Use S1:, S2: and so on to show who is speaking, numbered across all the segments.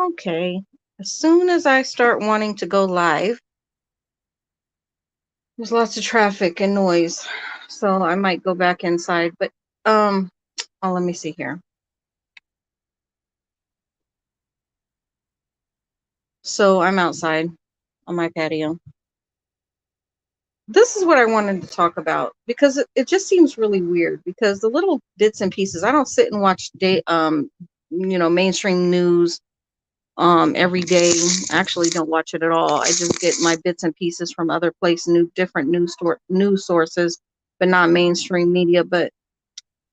S1: Okay. As soon as I start wanting to go live, there's lots of traffic and noise. So I might go back inside. But um let me see here. So I'm outside on my patio. This is what I wanted to talk about because it just seems really weird because the little bits and pieces, I don't sit and watch mainstream news every day. I actually don't watch it at all. I just get my bits and pieces from other different news sources, but not mainstream media. But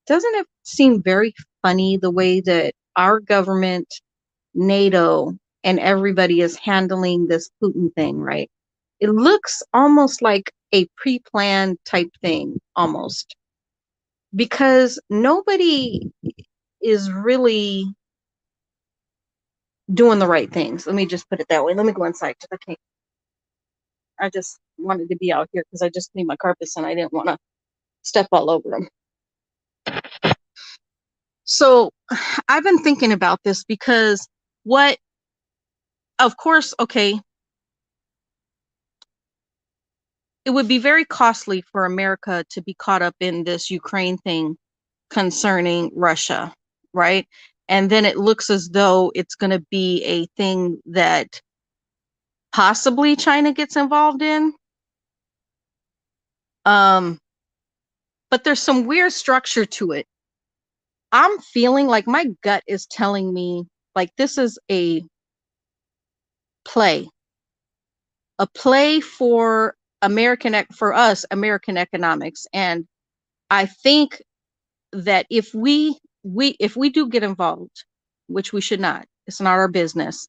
S1: doesn't it seem very funny the way that our government, NATO, and everybody is handling this Putin thing, right? It looks almost like a pre-planned type thing, almost, because nobody is really doing the right things. Let me just put it that way. Let me go inside because I can't. I just wanted to be out here because I just cleaned my carpets and I didn't want to step all over them. So I've been thinking about this because what, of course, okay, it would be very costly for America to be caught up in this Ukraine thing concerning Russia, right? And then it looks as though it's going to be a thing that possibly China gets involved in. Um, but there's some weird structure to it. I'm feeling like my gut is telling me like this is play, a play for for us, American economics. And I think that if we do get involved, which we should not, it's not our business.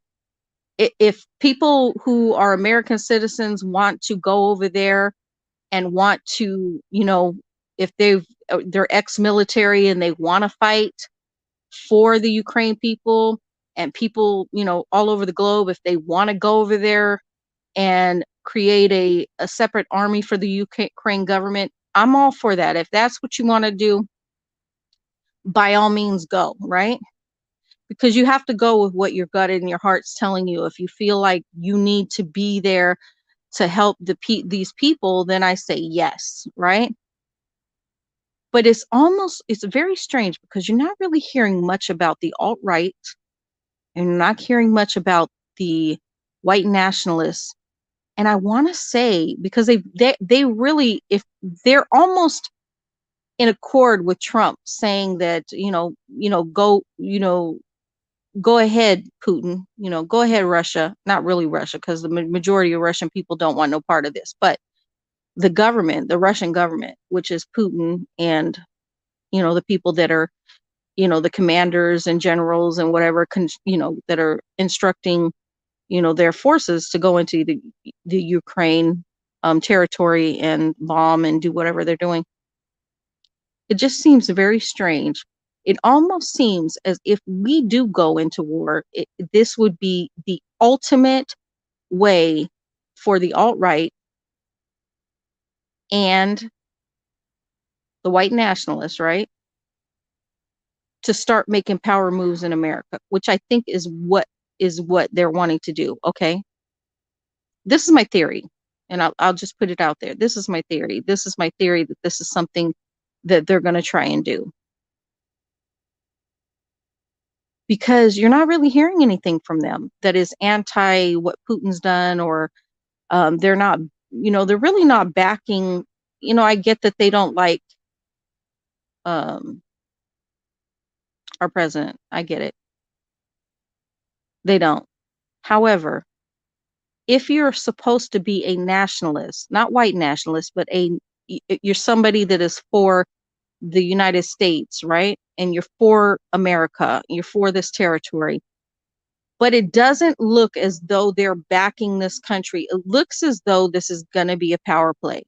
S1: If people who are American citizens want to go over there and want to, if they're ex-military and they want to fight for the Ukraine people and people, all over the globe, if they want to go over there and create a separate army for the Ukraine government, I'm all for that. If that's what you want to do, by all means go, right? Because you have to go with what your gut and your heart's telling you. If you feel like you need to be there to help these people, then I say yes, right? But it's very strange because you're not really hearing much about the alt-right and you're not hearing much about the white nationalists. And I want to say, because they really, if they're almost in accord with Trump saying that, go ahead, Putin, go ahead, Russia, not really Russia, because the majority of Russian people don't want no part of this, but the government, the Russian government, which is Putin and, the people that are, the commanders and generals and whatever, that are instructing, their forces to go into the Ukraine territory and bomb and do whatever they're doing. It just seems very strange. It almost seems as if we do go into war, this would be the ultimate way for the alt-right and the white nationalists, right, to start making power moves in America, which I think is what they're wanting to do. Okay, this is my theory, and I'll just put it out there. This is my theory. This is my theory that this is something that they're going to try and do, because you're not really hearing anything from them that is anti what Putin's done, or they're not, they're really not backing. I get that they don't like um, our president. I get it. They don't. However, if you're supposed to be a nationalist, not white nationalist, but you're somebody that is for the United States, right? And you're for America, you're for this territory, but it doesn't look as though they're backing this country. It looks as though this is going to be a power play.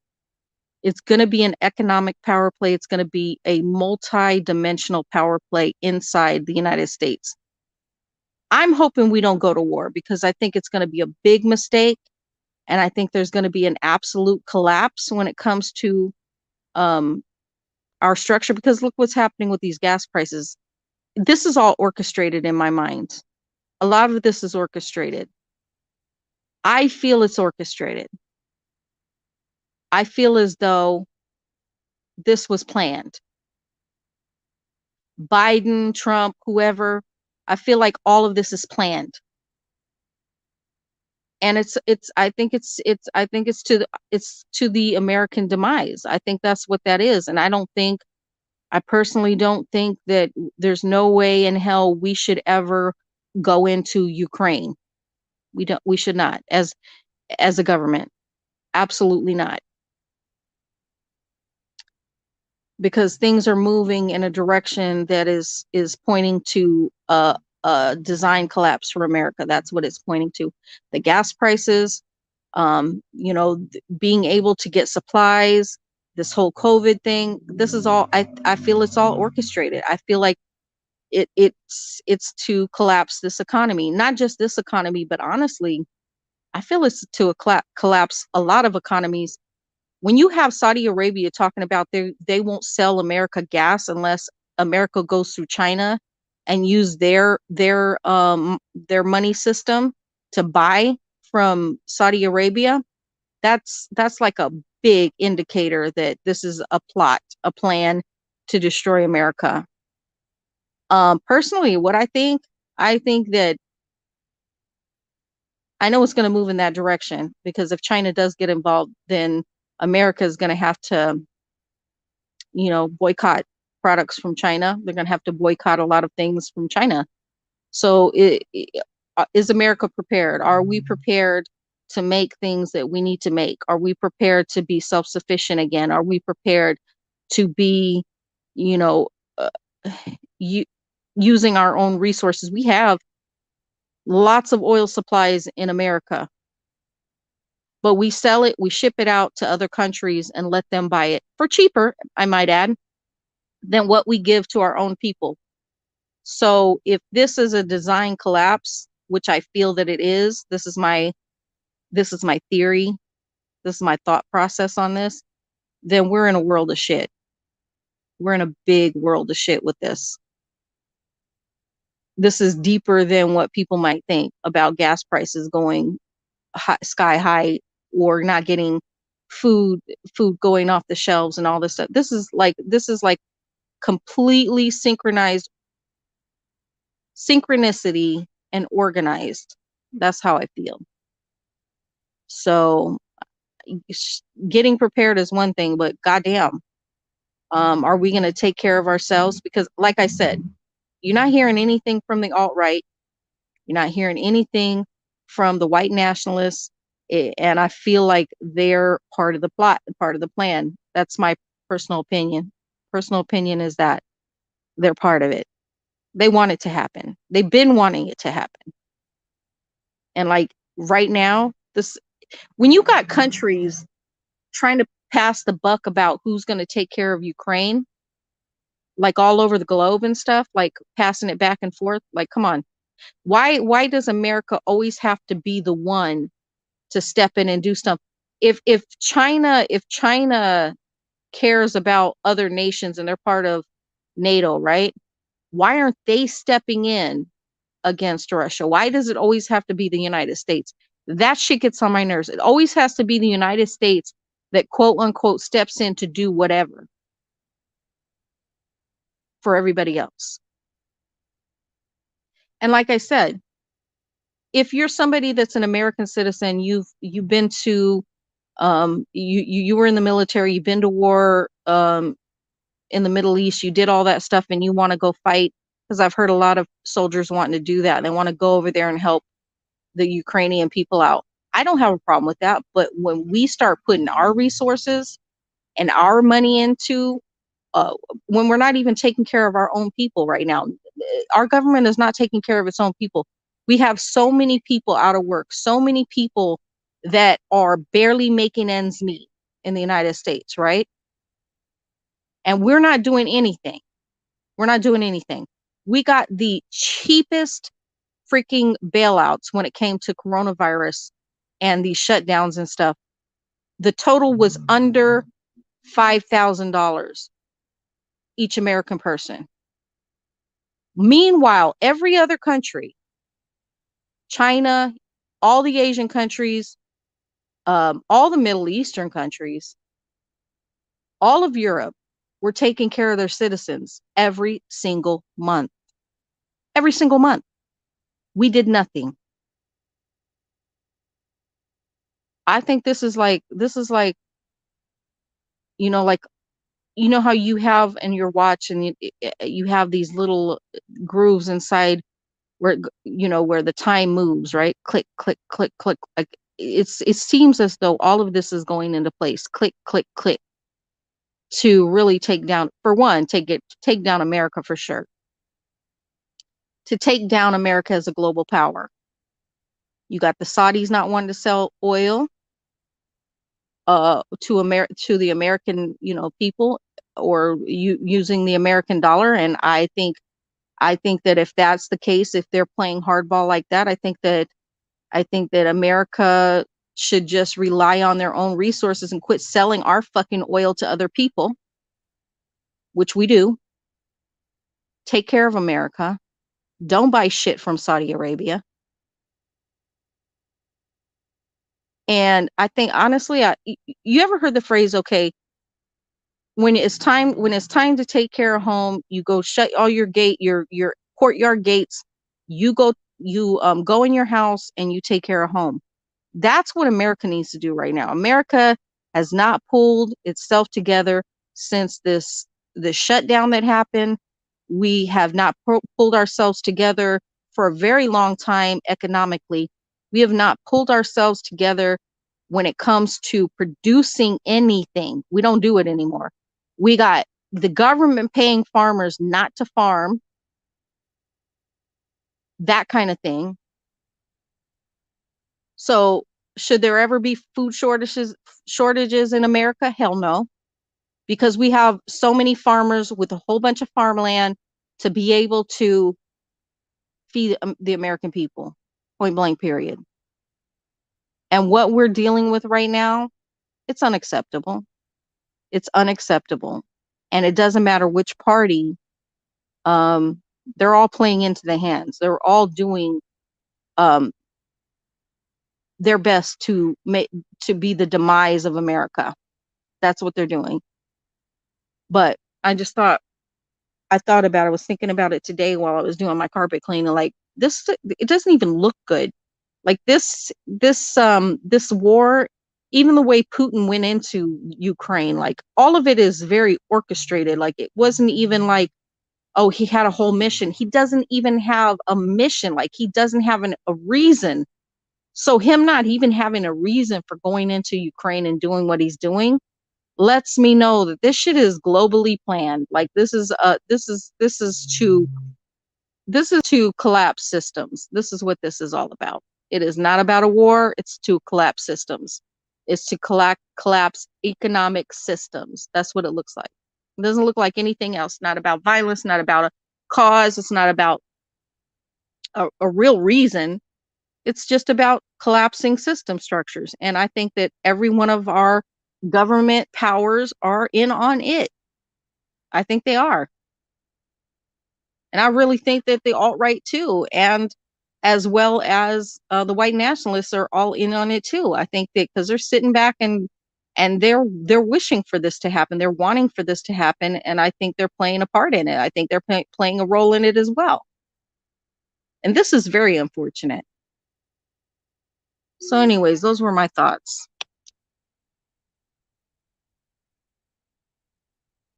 S1: It's going to be an economic power play. It's going to be a multi-dimensional power play inside the United States. I'm hoping we don't go to war because I think it's going to be a big mistake. And I think there's going to be an absolute collapse when it comes to um, our structure, because look what's happening with these gas prices. This is all orchestrated in my mind. A lot of this is orchestrated. I feel it's orchestrated. I feel as though this was planned. Biden, Trump, whoever, I feel like all of this is planned. And I think it's to the American demise. I think that's what that is. And I personally don't think that there's no way in hell we should ever go into Ukraine. We should not as a government. Absolutely not. Because things are moving in a direction that is pointing to a design collapse for America. That's what it's pointing to. The gas prices, being able to get supplies, this whole COVID thing. This is all. I feel it's all orchestrated. I feel like it's to collapse this economy, not just this economy, but honestly, I feel it's to collapse a lot of economies. When you have Saudi Arabia talking about they won't sell America gas unless America goes through China and use their money system to buy from Saudi Arabia, that's like a big indicator that this is a plot, a plan to destroy America. Personally, what I think that I know it's going to move in that direction, because if China does get involved, then America is going to have to, boycott products from China. They're going to have to boycott a lot of things from China. So is America prepared? Are we prepared to make things that we need to make? Are we prepared to be self-sufficient again? Are we prepared to be, you know, uh, using our own resources? We have lots of oil supplies in America, but we sell it, we ship it out to other countries and let them buy it for cheaper, I might add, than what we give to our own people. So if this is a design collapse, which I feel that it is, this is my theory, this is my thought process on this, then we're in a world of shit. We're in a big world of shit with this. This is deeper than what people might think about gas prices going sky high, or not getting food going off the shelves and all this stuff. This is like completely synchronicity and organized. That's how I feel. So getting prepared is one thing, but goddamn, are we going to take care of ourselves? Because like I said, you're not hearing anything from the alt-right. You're not hearing anything from the white nationalists. And I feel like they're part of the plot, part of the plan. That's my personal opinion. Personal opinion is that they're part of it. They want it to happen. They've been wanting it to happen. And like right now, when you got countries trying to pass the buck about who's going to take care of Ukraine, like all over the globe and stuff, like passing it back and forth, like, come on. Why does America always have to be the one to step in and do stuff? If China cares about other nations and they're part of NATO, right? Why aren't they stepping in against Russia? Why does it always have to be the United States? That shit gets on my nerves. It always has to be the United States that quote unquote steps in to do whatever for everybody else. And like I said, if you're somebody that's an American citizen, you've been to you were in the military, you've been to war in the Middle East, you did all that stuff, and you want to go fight, because I've heard a lot of soldiers wanting to do that. They want to go over there and help the Ukrainian people out. I don't have a problem with that, but when we start putting our resources and our money into when we're not even taking care of our own people right now, our government is not taking care of its own people. We have so many people out of work, so many people that are barely making ends meet in the United States, right? And we're not doing anything. We're not doing anything. We got the cheapest freaking bailouts when it came to coronavirus and these shutdowns and stuff. The total was under $5,000 each American person. Meanwhile, every other country China, all the Asian countries, all the Middle Eastern countries, all of Europe were taking care of their citizens every single month. Every single month. We did nothing. I think this is like, like, how you have in your watch, and you have these little grooves inside where where the time moves, right? Click, click, click, click. Like, it seems as though all of this is going into place. Click, click, click, to really take down, for one, take down America for sure. To take down America as a global power. You got the Saudis not wanting to sell oil to the American, people, or using the American dollar. And I think that if that's the case, if they're playing hardball like that, I think that America should just rely on their own resources and quit selling our fucking oil to other people, which we do. Take care of America. Don't buy shit from Saudi Arabia. And I think, honestly, you ever heard the phrase, okay, when it's time to take care of home, you go shut all your courtyard gates. You go in your house and you take care of home. That's what America needs to do right now. America has not pulled itself together since this shutdown that happened. We have not pulled ourselves together for a very long time economically. We have not pulled ourselves together when it comes to producing anything. We don't do it anymore. We got the government paying farmers not to farm, that kind of thing. So should there ever be food shortages in America? Hell no. Because we have so many farmers with a whole bunch of farmland to be able to feed the American people, point blank, period. And what we're dealing with right now, it's unacceptable. It's unacceptable. And it doesn't matter which party, they're all playing into the hands. They're all doing um, their best to be the demise of America. That's what they're doing. But I thought about it. I was thinking about it today while I was doing my carpet cleaning. Like, this, it doesn't even look good. Like, this war, even the way Putin went into Ukraine, like, all of it is very orchestrated. Like, it wasn't even like, oh, he had a whole mission. He doesn't even have a mission. Like, he doesn't have a reason. So him not even having a reason for going into Ukraine and doing what he's doing lets me know that this shit is globally planned. Like, this is to collapse systems. This is what this is all about. It is not about a war. It's to collapse systems. It's to collapse economic systems. That's what it looks like. It doesn't look like anything else. Not about violence, not about a cause. It's not about a real reason. It's just about collapsing system structures. And I think that every one of our government powers are in on it. I think they are. And I really think that the alt-right too, and as well as the white nationalists, are all in on it too. I think that because they're sitting back and they're wishing for this to happen. They're wanting for this to happen. And I think they're playing a part in it. I think they're playing a role in it as well. And this is very unfortunate. So anyways, those were my thoughts.